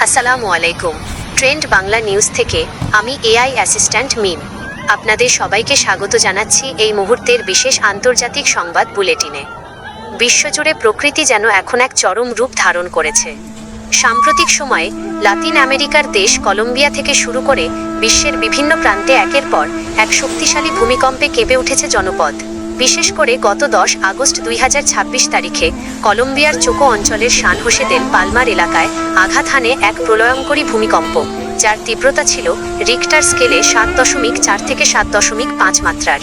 আসসালামু আলাইকুম। Trend Bangla news থেকে আমি এআই অ্যাসিস্ট্যান্ট মিম। আপনাদের সবাইকে স্বাগত জানাচ্ছি এই মুহূর্তের বিশেষ আন্তর্জাতিক সংবাদ বুলেটিনে। বিশ্বজুড়ে প্রকৃতি যেন এখন এক চরম রূপ ধারণ করেছে। সাম্প্রতিক সময়ে লাতিন আমেরিকার দেশ কলম্বিয়া থেকে শুরু করে বিশ্বের বিভিন্ন প্রান্তে একের পর এক শক্তিশালী ভূমিকম্পে কেঁপে উঠেছে জনপদ। বিশেষ করে গত 10 আগস্ট 2026 তারিখে কলম্বিয়ার চোকো অঞ্চলের সান হোসে দেল পালমার এলাকায় আঘাত হানে এক প্রলয়ঙ্করী ভূমিকম্প, যার তীব্রতা ছিল রিক্টার স্কেলে 7.4 থেকে 7.5 মাত্রার।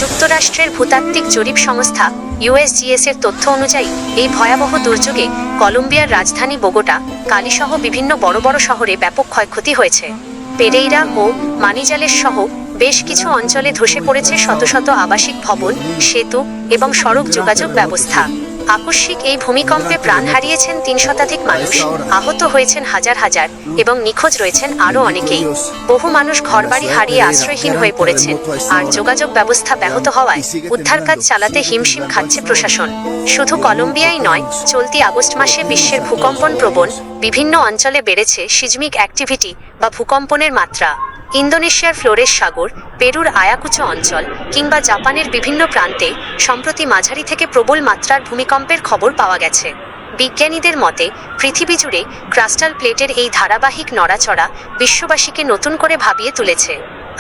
যুক্তরাষ্ট্রের ভূতাত্ত্বিক জরিপ সংস্থা USGS এর তথ্য অনুযায়ী এই ভয়াবহ দুর্যোগে কলম্বিয়ার রাজধানী বোগোটা, কালিসহ বিভিন্ন বড় বড় শহরে ব্যাপক ক্ষয়ক্ষতি হয়েছে। পেরেইরা ও মানিজালেস সহ বেশ কিছু অঞ্চলে ধসে পড়েছে শত শত আবাসিক ভবন, সেতু এবং সড়ক যোগাযোগ ব্যবস্থা। আকস্মিক এই ভূমিকম্পে প্রাণ হারিয়েছেন 3 শতাধিক মানুষ, আহত হয়েছেন হাজার হাজার এবং নিখোঁজ রয়েছেন আরও অনেকেই। বহু মানুষ ঘরবাড়ি হারিয়ে আশ্রয়হীন হয়ে পড়েছেন, আর যোগাযোগ ব্যবস্থা ব্যাহত হওয়ায় উদ্ধার কাজ চালাতে হিমশিম খাচ্ছে প্রশাসন। শুধু কলম্বিয়াই নয়, চলতি আগস্ট মাসে বিশ্বের ভূকম্পন প্রবণ বিভিন্ন অঞ্চলে বেড়েছে সিজমিক অ্যাক্টিভিটি বা ভূকম্পনের মাত্রা। ইন্দোনেশিয়ার ফ্লোরেস সাগর, পেরুর আয়াকুচো অঞ্চল কিংবা জাপানের বিভিন্ন প্রান্তে সম্প্রতি মাঝারি থেকে প্রবল মাত্রার ভূমিকম্পের খবর পাওয়া গেছে। বিজ্ঞানীদের মতে পৃথিবী জুড়ে ক্রাস্টাল প্লেটের এই ধারাবাহিক নড়াচড়া বিশ্ববাসীকে নতুন করে ভাবিয়ে তুলেছে।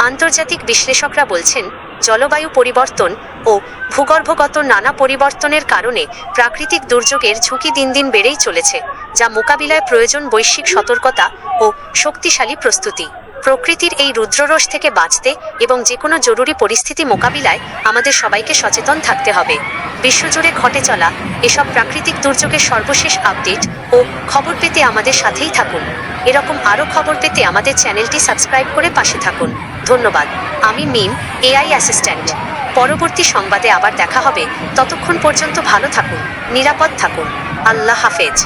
আন্তর্জাতিক বিশ্লেষকরা বলছেন, জলবায়ু পরিবর্তন ও ভূগর্ভগত নানা পরিবর্তনের কারণে প্রাকৃতিক দুর্যোগের ঝুঁকি দিন দিন বেড়েই চলেছে, যা মোকাবিলায় প্রয়োজন বৈশ্বিক সতর্কতা ও শক্তিশালী প্রস্তুতি। প্রকৃতির এই রুদ্ররোষ থেকে বাঁচতে এবং যে কোনো জরুরি পরিস্থিতি মোকাবিলায় আমাদের সবাইকে সচেতন থাকতে হবে। বিশ্বজুড়ে ঘটে চলা এসব প্রাকৃতিক দুর্যোগের সর্বশেষ আপডেট ও খবর পেতে আমাদের সাথেই থাকুন। এরকম আরও খবর পেতে আমাদের চ্যানেলটি সাবস্ক্রাইব করে পাশে থাকুন। ধন্যবাদ। আমি মিম, এআই অ্যাসিস্ট্যান্ট। পরবর্তী সংবাদে আবার দেখা হবে। ততক্ষণ পর্যন্ত ভালো থাকুন, নিরাপদ থাকুন। আল্লাহ হাফেজ।